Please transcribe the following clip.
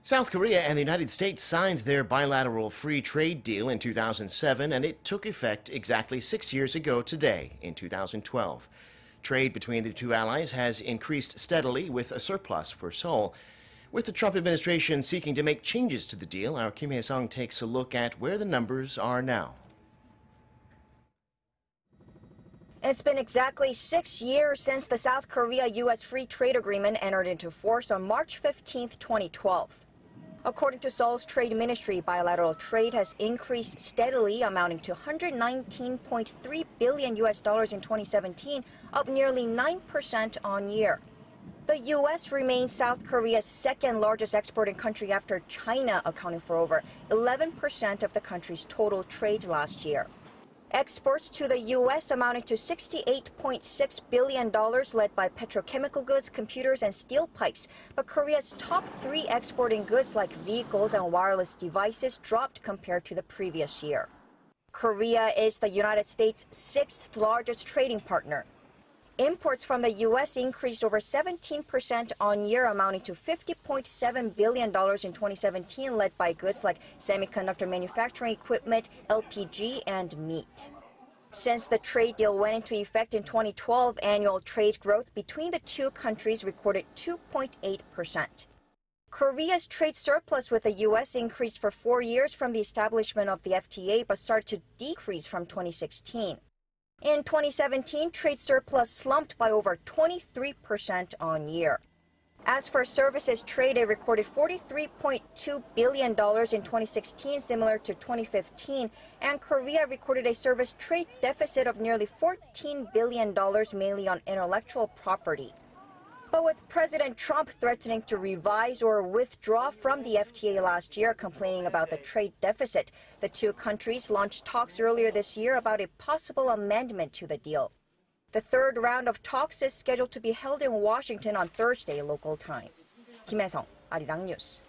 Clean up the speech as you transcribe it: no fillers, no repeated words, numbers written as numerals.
South Korea and the United States signed their bilateral free trade deal in 2007, and it took effect exactly 6 years ago today, in 2012. Trade between the two allies has increased steadily, with a surplus for Seoul. With the Trump administration seeking to make changes to the deal, our Kim Hye-sung takes a look at where the numbers are now. It's been exactly 6 years since the South Korea-U.S. free trade agreement entered into force on March 15, 2012. According to Seoul's trade ministry, bilateral trade has increased steadily, amounting to $119.3 billion in 2017, up nearly 9% on year. The U.S. remains South Korea's second largest exporting country after China, accounting for over 11% of the country's total trade last year. Exports to the U.S. amounted to $68.6 billion, led by petrochemical goods, computers, and steel pipes. But Korea's top three exporting goods like vehicles and wireless devices dropped compared to the previous year. Korea is the United States' sixth largest trading partner. Imports from the U.S. increased over 17% on year, amounting to $50.7 billion in 2017, led by goods like semiconductor manufacturing equipment, LPG, and meat. Since the trade deal went into effect in 2012, annual trade growth between the two countries recorded 2.8%. Korea's trade surplus with the U.S. increased for 4 years from the establishment of the FTA, but started to decrease from 2016. In 2017, trade surplus slumped by over 23% on year. As for services trade, it recorded $43.2 billion in 2016, similar to 2015, and Korea recorded a service trade deficit of nearly $14 billion, mainly on intellectual property. But with President Trump threatening to revise or withdraw from the FTA last year, complaining about the trade deficit, the two countries launched talks earlier this year about a possible amendment to the deal. The third round of talks is scheduled to be held in Washington on Thursday local time. Kim Hye-sung, Arirang News.